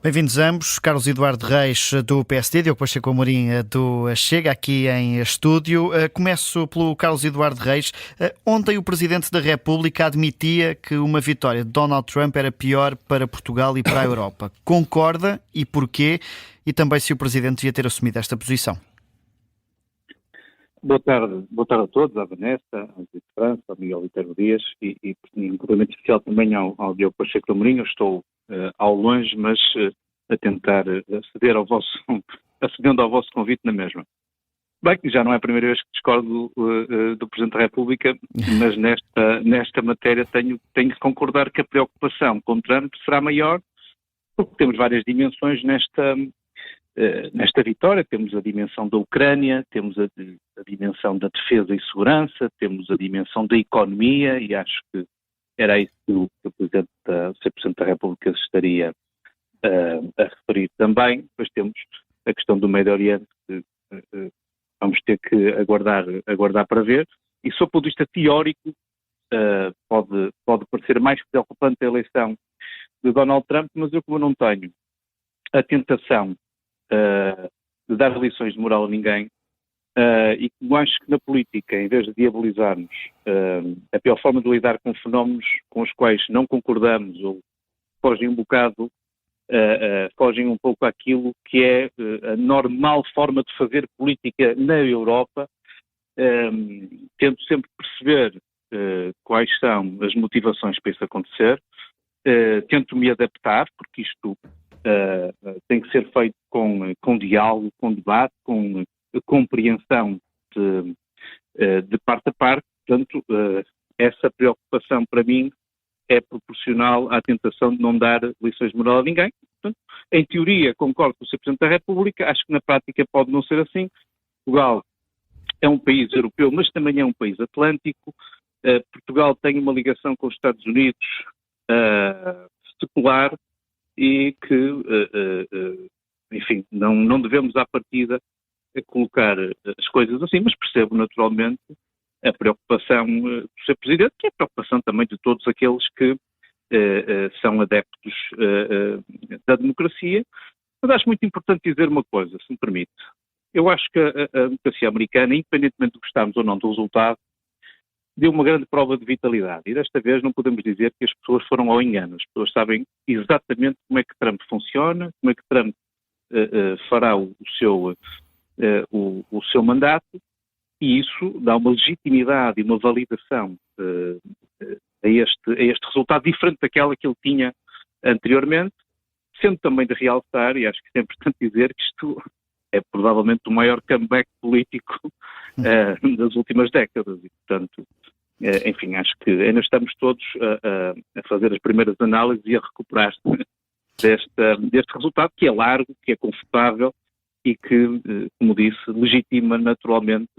Bem-vindos ambos. Carlos Eduardo Reis, do PSD, Diogo Pacheco Amorim, do Chega, aqui em estúdio. Começo pelo Carlos Eduardo Reis. Ontem o Presidente da República admitia que uma vitória de Donald Trump era pior para Portugal e para a Europa. Concorda e porquê? E também se o Presidente devia ter assumido esta posição. Boa tarde a todos, à Vanessa, ao Zé de França, ao Miguel Viterbo Dias e em cumprimento especial também ao Diogo Pacheco Amorim. Eu estou ao longe, mas a tentar acedendo ao vosso convite na mesma. Bem, já não é a primeira vez que discordo do Presidente da República, mas nesta matéria tenho que concordar que a preocupação com Trump será maior, porque temos várias dimensões nesta vitória. Temos a dimensão da Ucrânia, temos a dimensão da defesa e segurança, temos a dimensão da economia, e acho que era isso que o Sr. Presidente da República se estaria a referir também. Depois temos a questão do Médio Oriente, que vamos ter que aguardar para ver. E, sob o ponto de vista teórico, pode parecer mais preocupante a eleição de Donald Trump, mas eu, como não tenho a tentação de dar lições de moral a ninguém, e como acho que na política, em vez de diabolizarmos a pior forma de lidar com fenómenos com os quais não concordamos ou fogem um bocado, fogem um pouco àquilo que é a normal forma de fazer política na Europa, tento sempre perceber quais são as motivações para isso acontecer, tento me adaptar, porque isto tem que ser feito com diálogo, com debate, com compreensão de parte a parte. Portanto, essa preocupação para mim é proporcional à tentação de não dar lições de moral a ninguém. Portanto, em teoria, concordo com o Sr. Presidente da República, acho que na prática pode não ser assim. Portugal é um país europeu, mas também é um país atlântico. Portugal tem uma ligação com os Estados Unidos secular, e que, enfim, não devemos à partida colocar as coisas assim, mas percebo naturalmente a preocupação do Sr. Presidente, que é a preocupação também de todos aqueles que são adeptos da democracia. Mas acho muito importante dizer uma coisa, se me permite. Eu acho que a democracia americana, independentemente de gostarmos ou não do resultado, deu uma grande prova de vitalidade, e desta vez não podemos dizer que as pessoas foram ao engano. As pessoas sabem exatamente como é que Trump funciona, como é que Trump fará o seu mandato, e isso dá uma legitimidade e uma validação a este resultado diferente daquela que ele tinha anteriormente, sendo também de realçar, e acho que é importante dizer, que isto é provavelmente o maior comeback político das últimas décadas, e portanto, enfim, acho que ainda estamos todos a fazer as primeiras análises e a recuperar deste resultado, que é largo, que é confortável e que, como disse, legitima naturalmente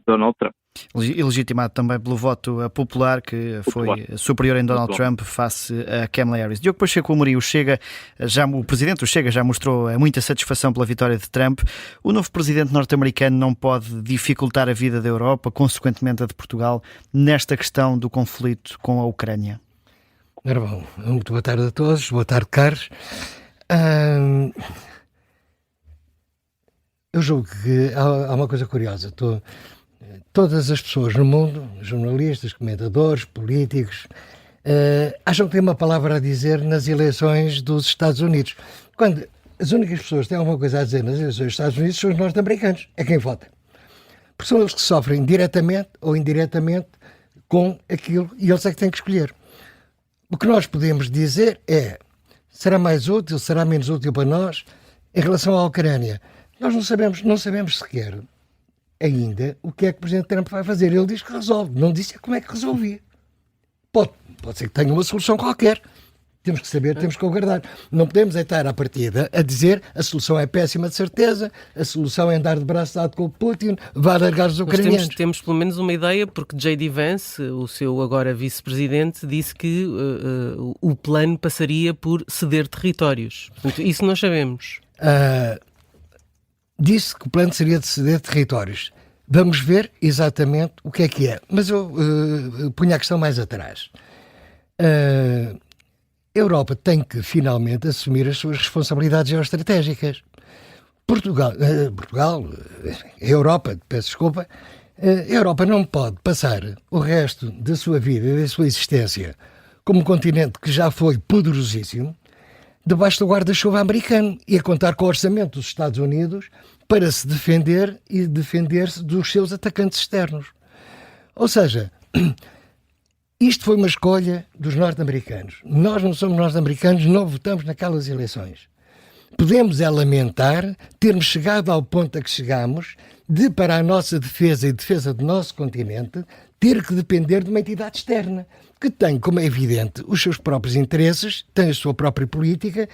Donald Trump. E legitimado também pelo voto popular, que foi superior em Donald Trump face a Kamala Harris. Diogo Pacheco Amorim, o Presidente do Chega já mostrou muita satisfação pela vitória de Trump. O novo Presidente norte-americano não pode dificultar a vida da Europa, consequentemente a de Portugal, nesta questão do conflito com a Ucrânia? Ora bom, muito boa tarde a todos, boa tarde, Carlos. Eu julgo que há uma coisa curiosa. Todas as pessoas no mundo, jornalistas, comentadores, políticos, acham que têm uma palavra a dizer nas eleições dos Estados Unidos. Quando as únicas pessoas que têm alguma coisa a dizer nas eleições dos Estados Unidos são os norte-americanos, é quem vota. Porque são eles que sofrem diretamente ou indiretamente com aquilo, e eles é que têm que escolher. O que nós podemos dizer é: será mais útil, será menos útil para nós? Em relação à Ucrânia, nós não sabemos sequer ainda o que é que o Presidente Trump vai fazer. Ele diz que resolve, não disse como é que resolvia. Pode ser que tenha uma solução qualquer. Temos que saber, temos que aguardar. Não podemos estar à partida a dizer a solução é péssima de certeza, a solução é andar de braço dado com o Putin, vai largar os ucranianos. Mas temos pelo menos uma ideia, porque J.D. Vance, o seu agora vice-presidente, disse que o plano passaria por ceder territórios. Portanto, isso nós sabemos. Disse que o plano seria de ceder territórios. Vamos ver exatamente o que é. Mas eu ponho a questão mais atrás. a Europa tem que finalmente assumir as suas responsabilidades geoestratégicas. A Europa, peço desculpa, a Europa não pode passar o resto da sua vida e da sua existência como um continente que já foi poderosíssimo, debaixo do guarda-chuva americano e a contar com o orçamento dos Estados Unidos para se defender e defender-se dos seus atacantes externos. Ou seja, isto foi uma escolha dos norte-americanos. Nós não somos norte-americanos, não votamos naquelas eleições. Podemos lamentar termos chegado ao ponto a que chegamos de, para a nossa defesa e defesa do nosso continente, ter que depender de uma entidade externa, que tem, como é evidente, os seus próprios interesses, tem a sua própria política.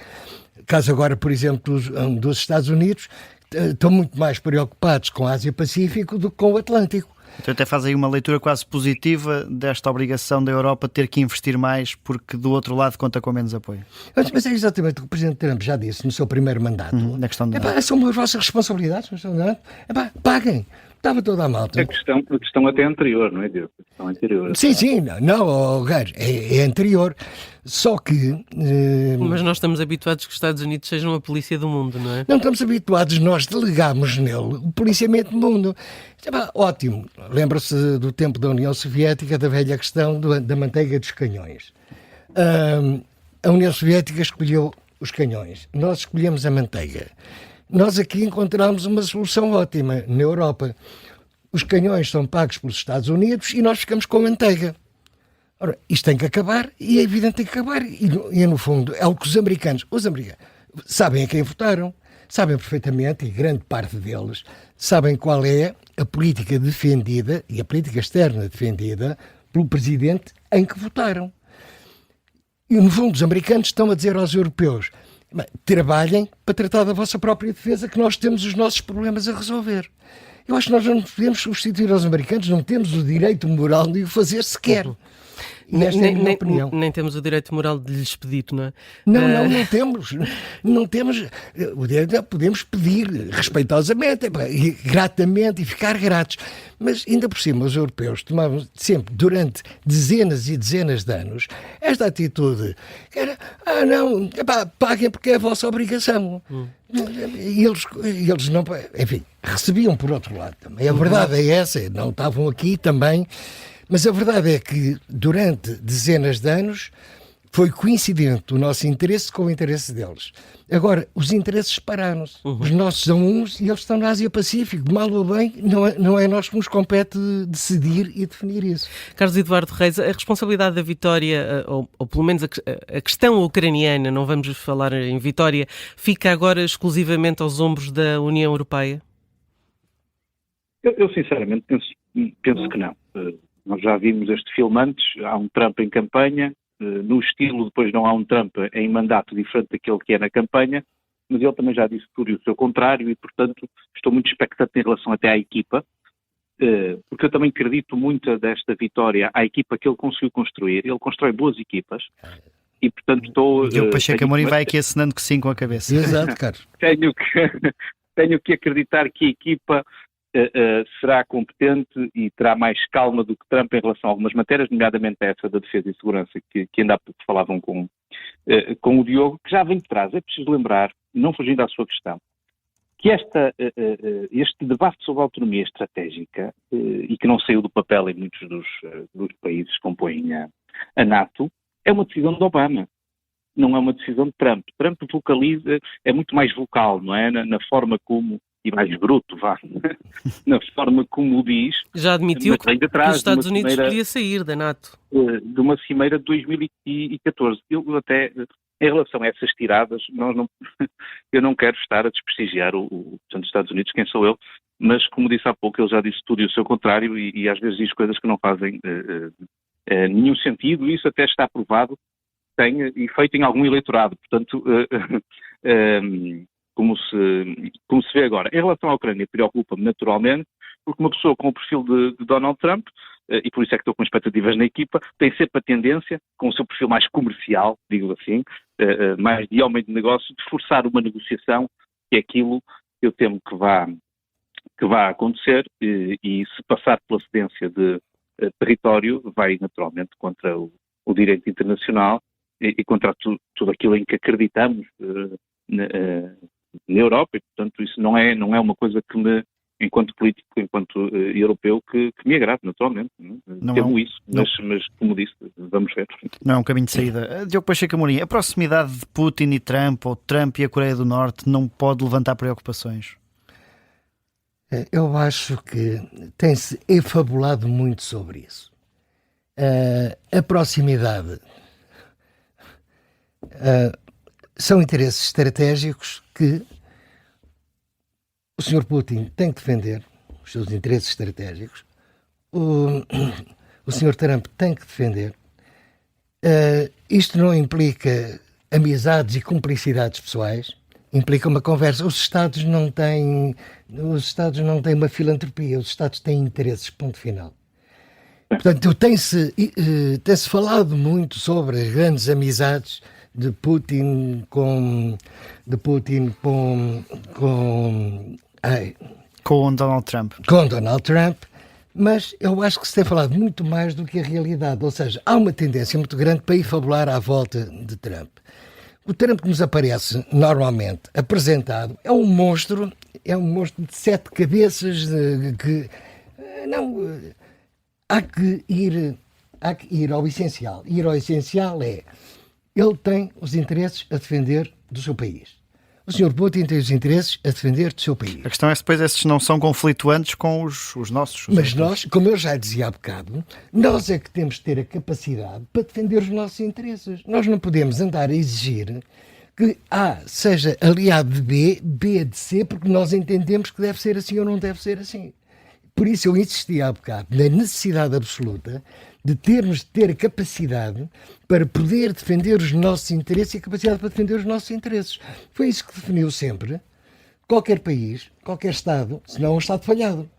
Caso agora, por exemplo, dos Estados Unidos, estão muito mais preocupados com a Ásia-Pacífico do que com o Atlântico. Então até faz aí uma leitura quase positiva desta obrigação da Europa ter que investir mais porque do outro lado conta com menos apoio. Mas é exatamente o que o Presidente Trump já disse no seu primeiro mandato. Na questão São as vossas responsabilidades, paguem. Estava toda a malta. A questão até anterior, não é, Diogo? A questão anterior. Sim, não, Gás, é anterior. Só que... Mas nós estamos habituados que os Estados Unidos sejam a polícia do mundo, não é? Não estamos habituados, nós delegamos nele o policiamento do mundo. Ótimo. Lembra-se do tempo da União Soviética, da velha questão da manteiga dos canhões. A União Soviética escolheu os canhões. Nós escolhemos a manteiga. Nós aqui encontramos uma solução ótima na Europa. Os canhões são pagos pelos Estados Unidos e nós ficamos com a manteiga. Ora, isto tem que acabar e é evidente que tem que acabar. E no fundo é o que os americanos sabem a quem votaram, sabem perfeitamente, e grande parte deles, sabem qual é a política defendida e a política externa defendida pelo presidente em que votaram. E no fundo os americanos estão a dizer aos europeus: trabalhem para tratar da vossa própria defesa, que nós temos os nossos problemas a resolver. Eu acho que nós não podemos substituir aos americanos, não temos o direito moral de o fazer sequer. Nesta é a minha opinião. Nem temos o direito moral de lhes pedir, não é? Não temos. Não temos. O direito podemos pedir respeitosamente, e gratamente, e ficar gratos. Mas ainda por cima, os europeus tomavam sempre, durante dezenas e dezenas de anos, esta atitude que era: paguem porque é a vossa obrigação. E eles não... Enfim, recebiam por outro lado também. A verdade é essa, não estavam aqui também. Mas a verdade é que, durante dezenas de anos, foi coincidente o nosso interesse com o interesse deles. Agora, os interesses separaram-se. Os nossos são uns e eles estão na Ásia-Pacífico. Mal ou bem, não é nós que nos compete decidir e definir isso. Carlos Eduardo Reis, a responsabilidade da vitória, ou pelo menos a questão ucraniana, não vamos falar em vitória, fica agora exclusivamente aos ombros da União Europeia? Eu sinceramente penso que não. Nós já vimos este filme antes, há um Trump em campanha, no estilo depois não há um Trump em mandato diferente daquele que é na campanha, mas ele também já disse tudo e o seu contrário e, portanto, estou muito expectante em relação até à equipa, porque eu também acredito muito desta vitória à equipa que ele conseguiu construir. Ele constrói boas equipas e, portanto, estou... Diogo Pacheco Amorim vai aqui assinando que sim com a cabeça. Exato, Carlos. Tenho que acreditar que a equipa será competente e terá mais calma do que Trump em relação a algumas matérias, nomeadamente essa da defesa e segurança, que ainda há pouco falavam com o Diogo, que já vem de trás. É preciso lembrar, não fugindo à sua questão, que este debate sobre a autonomia estratégica, e que não saiu do papel em muitos dos países que compõem a NATO, é uma decisão de Obama. Não é uma decisão de Trump. Trump vocaliza, é muito mais vocal, não é? Na forma como, e mais bruto, na forma como o diz. Já admitiu que os Estados Unidos podia sair da NATO. De uma cimeira de 2014. Eu até, em relação a essas tiradas, eu não quero estar a desprestigiar o Presidente dos Estados Unidos, quem sou eu, mas como disse há pouco, ele já disse tudo e o seu contrário e às vezes diz coisas que não fazem nenhum sentido, e isso até está provado, tem efeito em algum eleitorado, portanto... Como se vê agora. Em relação à Ucrânia, preocupa-me naturalmente, porque uma pessoa com o perfil de Donald Trump, e por isso é que estou com expectativas na equipa, tem sempre a tendência, com o seu perfil mais comercial, digo assim, mais de homem de negócio, de forçar uma negociação, que é aquilo que eu temo que vá acontecer, e se passar pela cedência de território, vai naturalmente contra o direito internacional, e contra tudo aquilo em que acreditamos na Europa, e portanto isso não é uma coisa que me, enquanto político, enquanto europeu, que me agrade, naturalmente. Temo isso, mas como disse, vamos ver. Não é um caminho de saída. Diogo Pacheco Amorim, a proximidade de Putin e Trump, ou Trump e a Coreia do Norte, não pode levantar preocupações? Eu acho que tem-se efabulado muito sobre isso. A proximidade são interesses estratégicos que o Sr. Putin tem que defender, os seus interesses estratégicos, o Sr. Trump tem que defender. Isto não implica amizades e cumplicidades pessoais, implica uma conversa. Os Estados não têm uma filantropia, os Estados têm interesses, ponto final. Portanto, tem-se falado muito sobre as grandes amizades de Putin com Donald Trump. Com Donald Trump, mas eu acho que se tem falado muito mais do que a realidade. Ou seja, há uma tendência muito grande para ir fabular à volta de Trump. O Trump que nos aparece normalmente apresentado é um monstro de 7 cabeças há que ir ao essencial. Ir ao essencial é, ele tem os interesses a defender do seu país. O Sr. Putin tem os interesses a defender do seu país. A questão é se depois esses não são conflituantes com os nossos. Mas nós, como eu já dizia há bocado, nós é que temos de ter a capacidade para defender os nossos interesses. Nós não podemos andar a exigir que A seja aliado de B, B de C, porque nós entendemos que deve ser assim ou não deve ser assim. Por isso eu insisti há bocado na necessidade absoluta de termos de ter a capacidade para poder defender os nossos interesses e a capacidade para defender os nossos interesses. Foi isso que definiu sempre qualquer país, qualquer Estado, senão um Estado falhado.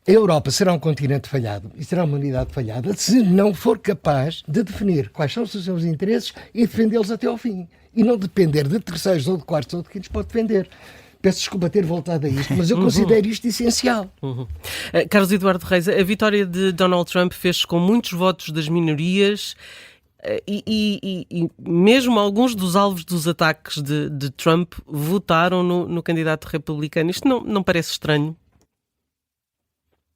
A Europa será um continente falhado e será uma unidade falhada se não for capaz de definir quais são os seus interesses e defendê-los até ao fim. E não depender de terceiros ou de quartos ou de quintos pode defender. Peço desculpa ter voltado a isto, mas eu considero isto essencial. Carlos Eduardo Reis, a vitória de Donald Trump fez-se com muitos votos das minorias e mesmo alguns dos alvos dos ataques de Trump votaram no candidato republicano. Isto não parece estranho?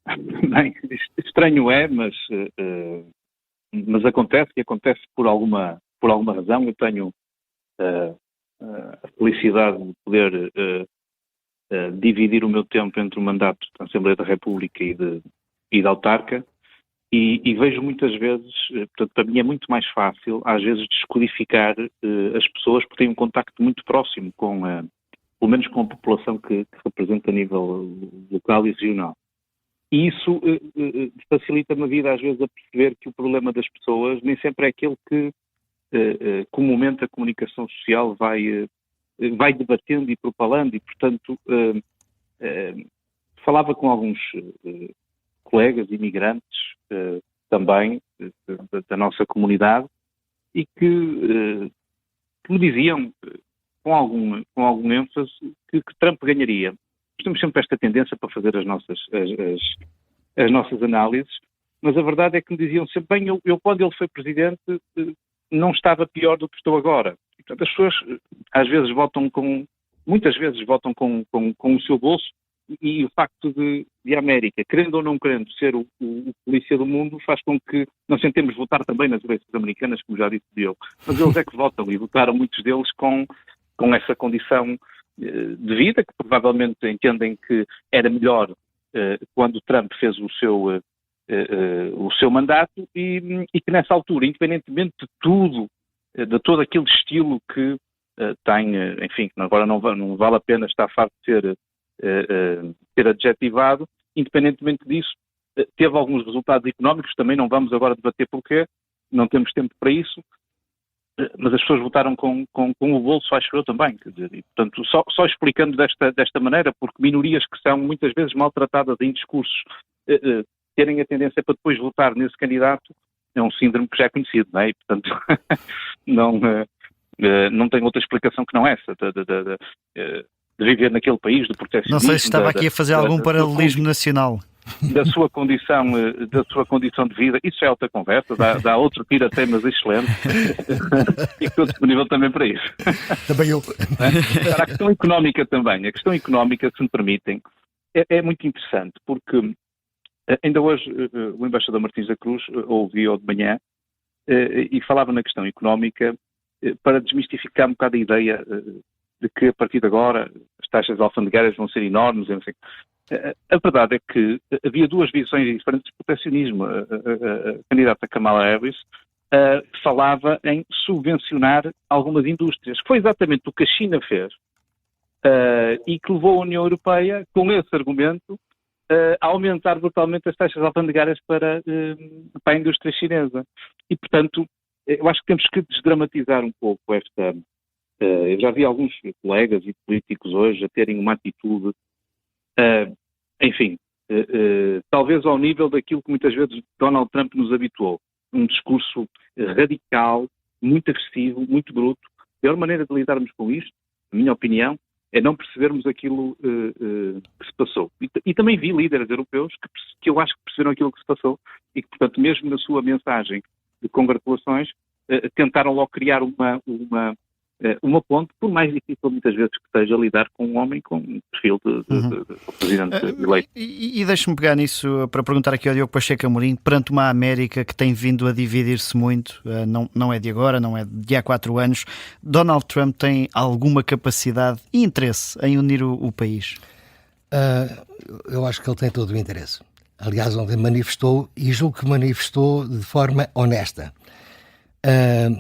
Bem, estranho é, mas acontece, e acontece por alguma razão. Eu tenho a felicidade de poder dividir o meu tempo entre o mandato da Assembleia da República e da autarca, e vejo muitas vezes, portanto, para mim é muito mais fácil, às vezes, descodificar as pessoas, porque tenho um contacto muito próximo pelo menos com a população que representa a nível local e regional. E isso facilita-me a vida, às vezes, a perceber que o problema das pessoas nem sempre é aquele que comumente a comunicação social vai debatendo e propalando, e, portanto, falava com alguns colegas imigrantes também da nossa comunidade e que me diziam com algum ênfase que Trump ganharia. Nós temos sempre esta tendência para fazer as nossas análises, mas a verdade é que me diziam sempre, bem, eu quando ele foi presidente não estava pior do que estou agora. E, portanto, as pessoas às vezes muitas vezes votam com o seu bolso, e o facto de a América, querendo ou não querendo, ser o polícia do mundo, faz com que nós tentemos votar também nas eleições americanas, como já disse Diogo. Mas eles é que votam, e votaram muitos deles com essa condição de vida, que provavelmente entendem que era melhor quando Trump fez o seu mandato, e que nessa altura, independentemente de tudo, de todo aquele estilo que tem, enfim, agora não vale a pena estar farto de ser adjetivado, independentemente disso, teve alguns resultados económicos, também não vamos agora debater porquê, não temos tempo para isso, mas as pessoas votaram com o bolso, acho eu também, quer dizer, e, portanto, só explicando desta maneira, porque minorias que são muitas vezes maltratadas em discursos terem a tendência para depois votar nesse candidato, é um síndrome que já é conhecido, não é? E, portanto, não tem outra explicação que não essa, de viver naquele país, de proteccionismo. Não sei se estava aqui a fazer algum paralelismo nacional. da sua condição de vida. Isso é outra conversa, dá outro tira-temas excelente e que estou disponível também para isso. Também eu. Para a questão económica também, a questão económica, se me permitem, é muito interessante, porque ainda hoje o embaixador Martins da Cruz ouviu de manhã e falava na questão económica para desmistificar um bocado a ideia de que a partir de agora as taxas alfandegárias vão ser enormes. Não sei. A verdade é que havia duas visões diferentes de proteccionismo. A candidata Kamala Harris falava em subvencionar algumas indústrias, que foi exatamente o que a China fez e que levou a União Europeia, com esse argumento, a aumentar brutalmente as taxas alfandegárias para a indústria chinesa. E, portanto, eu acho que temos que desdramatizar um pouco esta... eu já vi alguns colegas e políticos hoje a terem uma atitude, enfim, talvez ao nível daquilo que muitas vezes Donald Trump nos habituou. Um discurso radical, muito agressivo, muito bruto. A pior maneira de lidarmos com isto, na minha opinião, é não percebermos aquilo que se passou. E também vi líderes europeus que eu acho que perceberam aquilo que se passou e que, portanto, mesmo na sua mensagem de congratulações, tentaram logo criar uma ponte, por mais difícil muitas vezes que seja lidar com um homem com um perfil de presidente eleito. E deixe-me pegar nisso para perguntar aqui ao Diogo Pacheco Amorim, perante uma América que tem vindo a dividir-se muito, não é de agora, não é de há 4 anos, Donald Trump tem alguma capacidade e interesse em unir o país? Eu acho que ele tem todo o interesse. Aliás, ontem manifestou, e julgo que manifestou de forma honesta.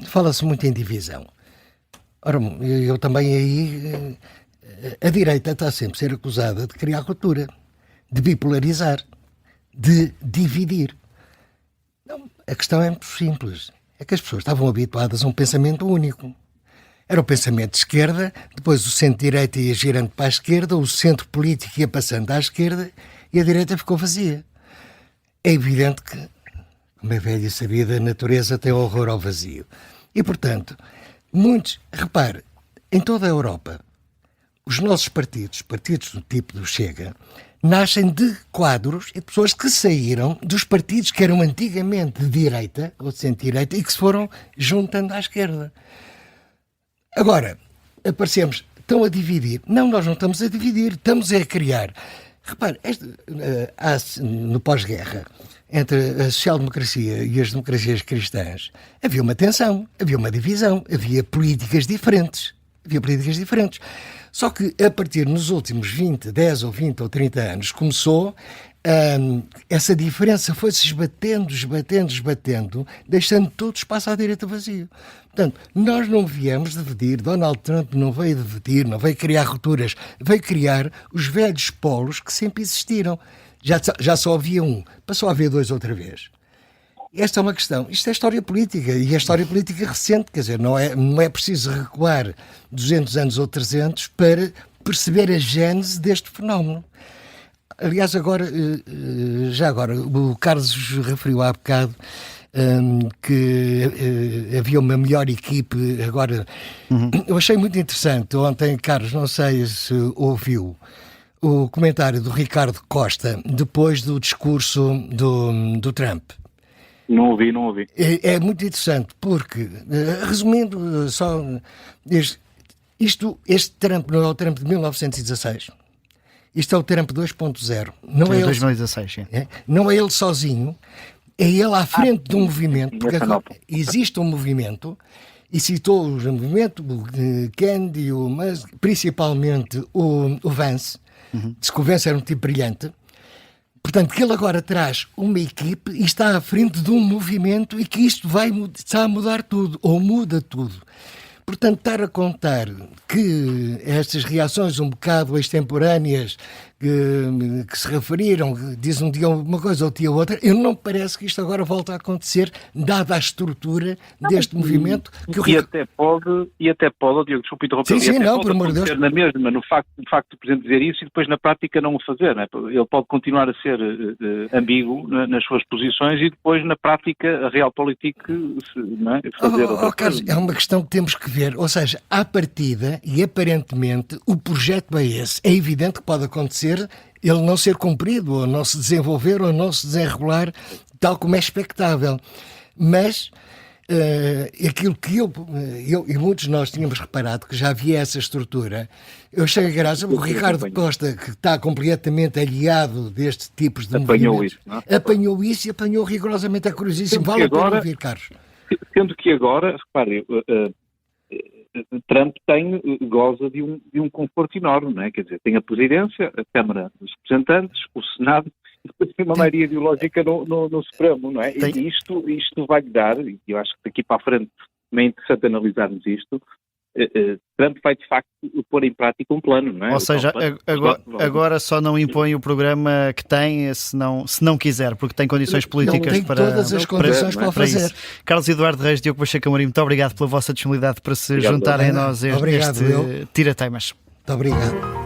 Fala-se muito em divisão. Ora, eu também aí... A direita está sempre a ser acusada de criar ruptura, de bipolarizar, de dividir. Não, a questão é muito simples. É que as pessoas estavam habituadas a um pensamento único. Era o pensamento de esquerda, depois o centro-direita ia girando para a esquerda, o centro político ia passando à esquerda e a direita ficou vazia. É evidente que, como é velha sabida, a natureza tem horror ao vazio. E, portanto, repare, em toda a Europa, os nossos partidos do tipo do Chega, nascem de quadros e de pessoas que saíram dos partidos que eram antigamente de direita ou de centro-direita e que se foram juntando à esquerda. Agora, estão a dividir. Não, nós não estamos a dividir, estamos a criar. Repare, no pós-guerra, entre a social-democracia e as democracias cristãs, havia uma tensão, havia uma divisão, havia políticas diferentes. Só que a partir nos últimos 10 ou 20 ou 30 anos começou, essa diferença foi-se esbatendo, deixando todo o espaço à direita vazio. Portanto, nós não viemos dividir, Donald Trump não veio dividir, não veio criar rupturas, veio criar os velhos polos que sempre existiram. Já só havia um, passou a haver 2 outra vez. Esta é uma questão. Isto é história política, e é história política recente, quer dizer, não é preciso recuar 200 anos ou 300 para perceber a gênese deste fenómeno. Aliás, já agora, o Carlos referiu há bocado que havia uma melhor equipe agora. Eu achei muito interessante ontem, Carlos, não sei se ouviu o comentário do Ricardo Costa depois do discurso do Trump. Não ouvi. É muito interessante porque, resumindo só, este Trump não é o Trump de 1916. Isto é o Trump 2.0. Não é 2016, sim. Não é ele sozinho, é ele à frente de um movimento, porque agora existe um movimento, e citou o movimento, o Kennedy, principalmente o Vance, disse que o Vance era um tipo brilhante. Portanto, que ele agora traz uma equipe e está à frente de um movimento e que isto está a mudar tudo, ou muda tudo. Portanto, estar a contar que estas reações um bocado extemporâneas que se referiram, que dizem um dia uma coisa, outro dia outra, eu não me parece que isto agora volta a acontecer, dada a estrutura deste movimento. Até pode, Diogo, desculpe interromper, sim, não, por amor de Deus. Na mesma, no facto do Presidente dizer isso e depois na prática não o fazer. Não é? Ele pode continuar a ser ambíguo nas suas posições e depois na prática a realpolitik não é? Fazer outra Carlos, coisa. é uma questão que temos que ver, ou seja, à partida e aparentemente o projeto é esse. É evidente que pode acontecer ele não ser cumprido, ou não se desenvolver, ou não se desenrolar tal como é expectável. Mas aquilo que eu e muitos de nós tínhamos reparado, que já havia essa estrutura, eu achei graça, o Ricardo Costa, que está completamente aliado destes tipos de apanhou movimentos, isso, não é? apanhou isso e apanhou rigorosamente. É curiosíssimo, vale a pena ouvir, Carlos. Sendo que agora, repare, Trump goza de um conforto enorme, não é? Quer dizer, tem a presidência, a Câmara dos Representantes, o Senado, e depois tem uma maioria ideológica no Supremo, não é? E isto vai-lhe dar, e eu acho que daqui para a frente também é interessante analisarmos isto. Trump vai de facto pôr em prática um plano, não é? Ou seja, agora só não impõe o programa que tem se não quiser, porque tem condições políticas tem para todas as condições para o fazer. isso. Carlos Eduardo Reis, Diogo Pacheco Amorim, muito obrigado pela vossa disponibilidade para se juntarem a nós Obrigado, neste Tira Temas. Muito obrigado.